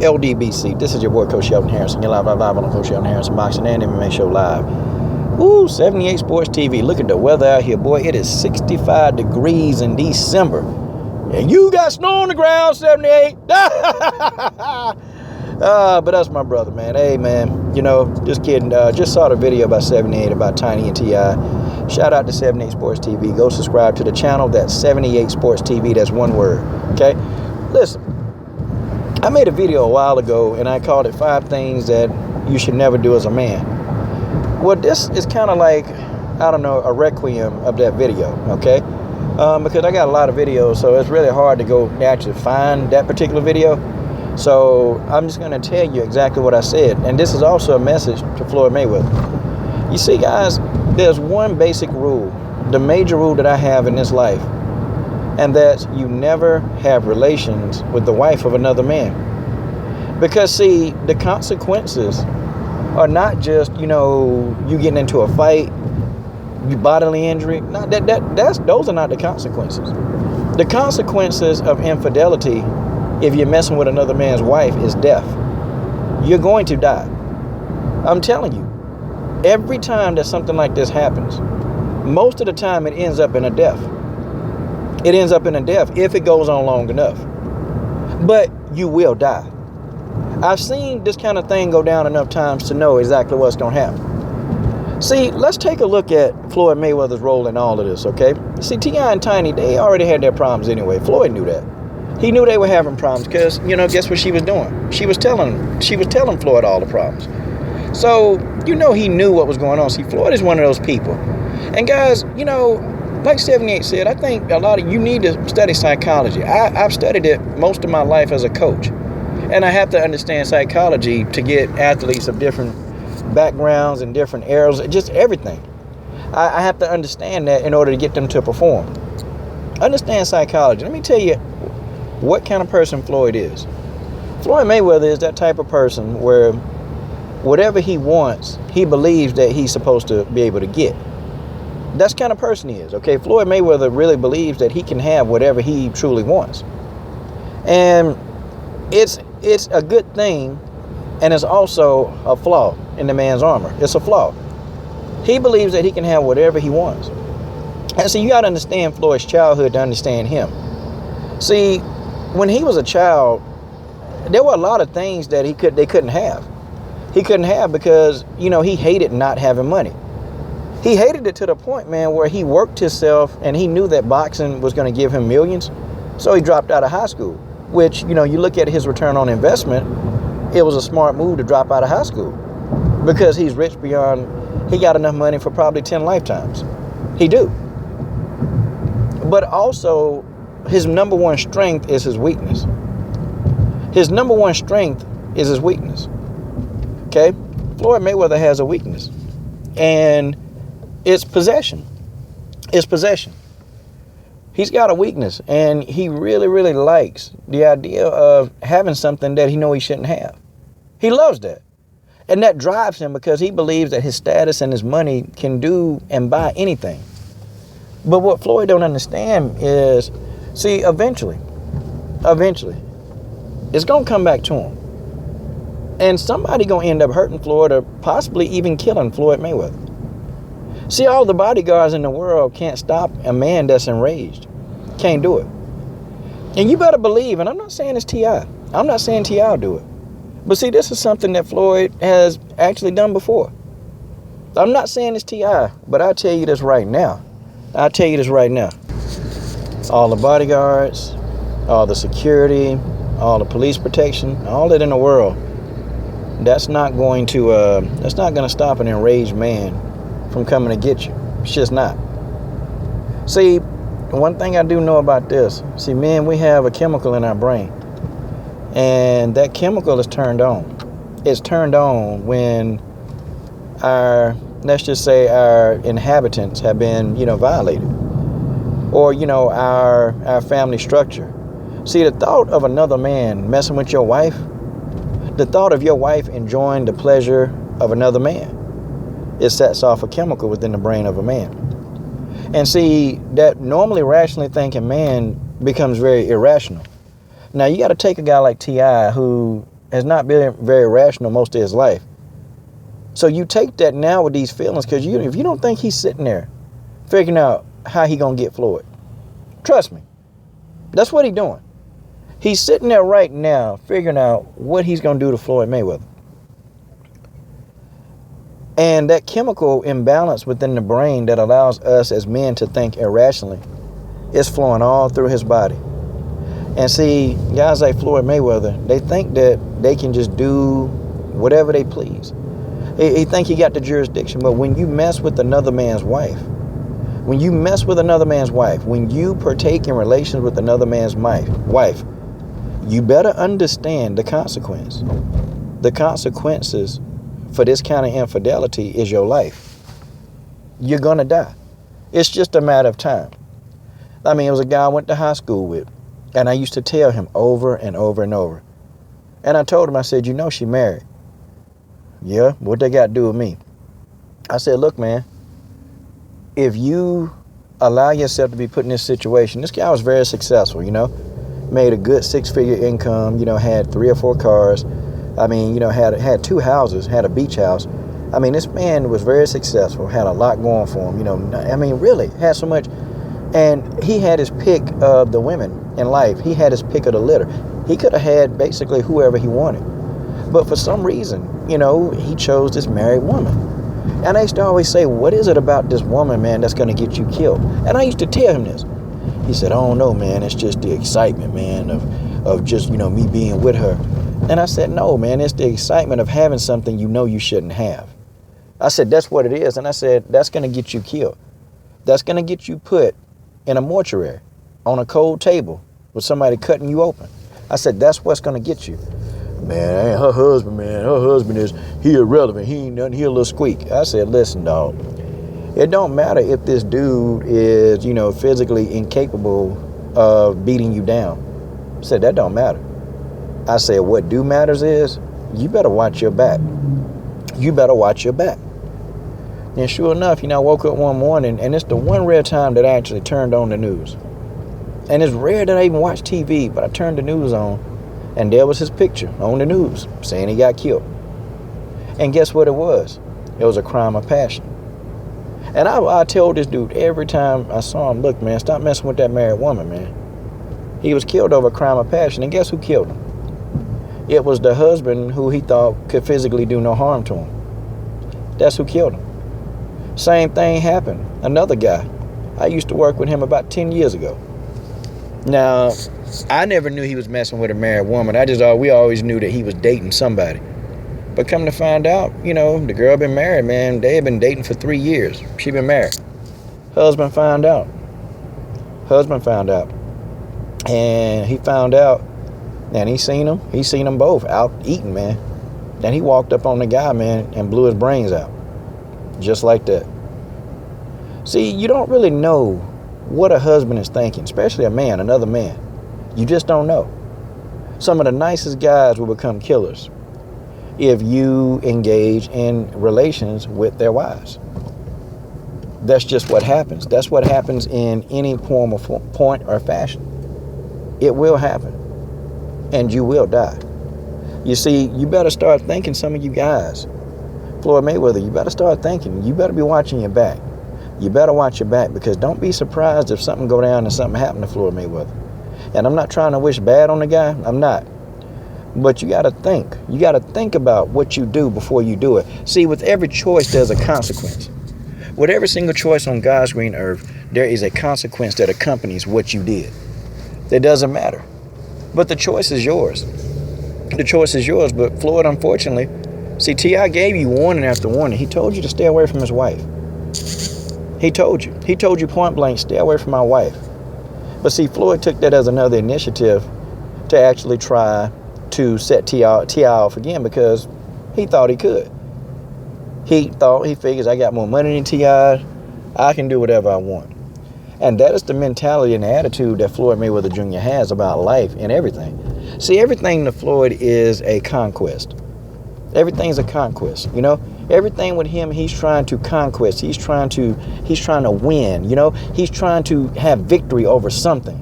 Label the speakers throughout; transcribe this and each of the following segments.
Speaker 1: LDBC. This is your boy, Coach Shelton Harrison. You're live on Coach Shelton Harrison Boxing and MMA Show Live. Ooh, 78 Sports TV. Look at the weather out here, boy. It is 65 degrees in December. And you got snow on the ground, 78. But that's my brother, man. Hey, man, just kidding. Just saw the video about 78, about Tiny and T.I. Shout out to 78 Sports TV. Go subscribe to the channel. That's 78 Sports TV. That's one word, okay? Listen, I made a video a while ago, and I called it 5 things that you should never do as a man. Well, this is kind of like, I don't know, a requiem of that video, okay? Because I got a lot of videos, so it's really hard to go actually find that particular video. So I'm just going to tell you exactly what I said. And this is also a message to Floyd Mayweather. You see, guys, there's one basic rule, the major rule that I have in this life, and that's you never have relations with the wife of another man. Because, see, the consequences are not just, you getting into a fight, bodily injury. No, those are not the consequences. The consequences of infidelity, if you're messing with another man's wife, is death. You're going to die. I'm telling you, every time that something like this happens, most of the time it ends up in a death. It ends up in a death if it goes on long enough. But you will die. I've seen this kind of thing go down enough times to know exactly what's going to happen. See, let's take a look at Floyd Mayweather's role in all of this, okay? See, T.I. and Tiny, they already had their problems anyway. Floyd knew that. He knew they were having problems because, guess what she was doing? She was telling Floyd all the problems. So, he knew what was going on. See, Floyd is one of those people. And guys, like 78 said, I think a lot of you need to study psychology. I've studied it most of my life as a coach. And I have to understand psychology to get athletes of different backgrounds and different eras, just everything. I have to understand that in order to get them to perform. Understand psychology. Let me tell you what kind of person Floyd is. Floyd Mayweather is that type of person where whatever he wants, he believes that he's supposed to be able to get. That's the kind of person he is, okay? Floyd Mayweather really believes that he can have whatever he truly wants. And it's a good thing, and it's also a flaw in the man's armor. It's a flaw. He believes that he can have whatever he wants. And so you got to understand Floyd's childhood to understand him. See, when he was a child, there were a lot of things that they couldn't have. He couldn't have because, he hated not having money. He hated it to the point, man, where he worked himself and he knew that boxing was going to give him millions. So he dropped out of high school, which, you look at his return on investment, it was a smart move to drop out of high school because he's rich he got enough money for probably 10 lifetimes. He do. But also, his number one strength is his weakness. His number one strength is his weakness. Okay? Floyd Mayweather has a weakness. And it's possession. It's possession. He's got a weakness. And he really, really likes the idea of having something that he knows he shouldn't have. He loves that. And that drives him because he believes that his status and his money can do and buy anything. But what Floyd don't understand is, see, eventually, it's going to come back to him. And somebody going to end up hurting Floyd or possibly even killing Floyd Mayweather. See, all the bodyguards in the world can't stop a man that's enraged. Can't do it. And you better believe, and I'm not saying it's T.I. I'm not saying T.I. will do it. But see, this is something that Floyd has actually done before. I'm not saying it's T.I., but I'll tell you this right now. All the bodyguards, all the security, all the police protection, all that in the world, that's not going to stop an enraged man from coming to get you. It's just not. See, one thing I do know about this, see, men, we have a chemical in our brain, and that chemical is turned on. It's turned on when let's just say our inhabitants have been, violated, or, our family structure. See, the thought of another man messing with your wife, the thought of your wife enjoying the pleasure of another man, it sets off a chemical within the brain of a man. And see, that normally rationally thinking man becomes very irrational. Now, you got to take a guy like T.I., who has not been very rational most of his life. So you take that now with these feelings, because if you don't think he's sitting there figuring out how he gonna get Floyd, trust me, that's what he's doing. He's sitting there right now figuring out what he's gonna do to Floyd Mayweather. And that chemical imbalance within the brain that allows us as men to think irrationally is flowing all through his body. And see, guys like Floyd Mayweather, they think that they can just do whatever they please. He think he got the jurisdiction. But when you mess with another man's wife, when you partake in relations with another man's wife, you better understand the consequence. The consequences for this kind of infidelity is your life. You're gonna die. It's just a matter of time. I mean, it was a guy I went to high school with, and I used to tell him over and over and over. And I told him, I said, she married. Yeah, what they got to do with me? I said, look, man, if you allow yourself to be put in this situation, this guy was very successful, made a good 6-figure income, had 3 or 4 cars. I mean, had 2 houses, had a beach house. I mean, this man was very successful, had a lot going for him, I mean, really had so much. And he had his pick of the women in life. He had his pick of the litter. He could have had basically whoever he wanted. But for some reason, he chose this married woman. And I used to always say, what is it about this woman, man, that's going to get you killed? And I used to tell him this. He said, I don't know, man. It's just the excitement, man, of just, me being with her. And I said, no, man, it's the excitement of having something you shouldn't have. I said, that's what it is. And I said, that's going to get you killed. That's going to get you put in a mortuary on a cold table with somebody cutting you open. I said, that's what's going to get you. Man, her husband he irrelevant. He ain't nothing. He a little squeak. I said, listen, dog, it don't matter if this dude is, physically incapable of beating you down. I said, that don't matter. I said, what do matters is you better watch your back. You better watch your back. And sure enough, I woke up one morning, and it's the one rare time that I actually turned on the news. And it's rare that I even watch TV, but I turned the news on, and there was his picture on the news saying he got killed. And guess what it was? It was a crime of passion. And I told this dude every time I saw him, look, man, stop messing with that married woman, man. He was killed over a crime of passion, and guess who killed him? It was the husband who he thought could physically do no harm to him. That's who killed him. Same thing happened. Another guy. I used to work with him about 10 years ago. Now, I never knew he was messing with a married woman. We always knew that he was dating somebody. But come to find out, the girl been married, man. They had been dating for 3 years. She been married. Husband found out. And he found out, and he seen them both out eating, man. Then he walked up on the guy, man, and blew his brains out. Just like that. See, you don't really know what a husband is thinking, especially a man, another man. You just don't know. Some of the nicest guys will become killers if you engage in relations with their wives. That's just what happens. That's what happens in any form or point or fashion. It will happen. And you will die. You see, you better start thinking, some of you guys, Floyd Mayweather, you better start thinking. You better be watching your back. You better watch your back, because don't be surprised if something go down and something happen to Floyd Mayweather. And I'm not trying to wish bad on the guy. I'm not. But you got to think. You got to think about what you do before you do it. See, with every choice, there's a consequence. With every single choice on God's green earth, there is a consequence that accompanies what you did. It doesn't matter. But the choice is yours. The choice is yours. But Floyd, unfortunately, see, T.I. gave you warning after warning. He told you to stay away from his wife. He told you. He told you point blank, stay away from my wife. But see, Floyd took that as another initiative to actually try to set T.I. off again, because he thought he could. He figures, I got more money than T.I. I can do whatever I want. And that is the mentality and the attitude that Floyd Mayweather Jr. has about life and everything. See, everything to Floyd is a conquest. Everything's a conquest, Everything with him, he's trying to conquest. He's trying to win, He's trying to have victory over something.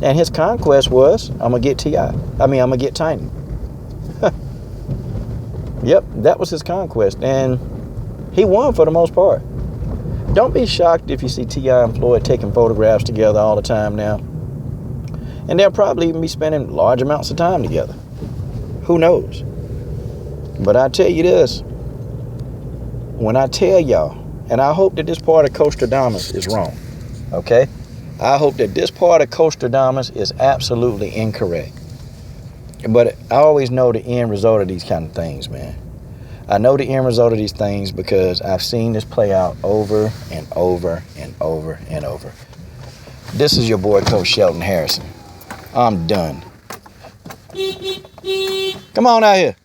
Speaker 1: And his conquest was, I'm going to get T.I. I'm going to get Tiny. Yep, that was his conquest, and he won for the most part. Don't be shocked if you see T.I. and Floyd taking photographs together all the time now. And they'll probably even be spending large amounts of time together. Who knows? But I tell you this, when I tell y'all, and I hope that this part of Costradamus is wrong, okay? I hope that this part of Costradamus is absolutely incorrect. But I always know the end result of these kind of things, man. I know the end result of these things because I've seen this play out over and over and over and over. This is your boy, Coach Shelton Harrison. I'm done. Come on out here.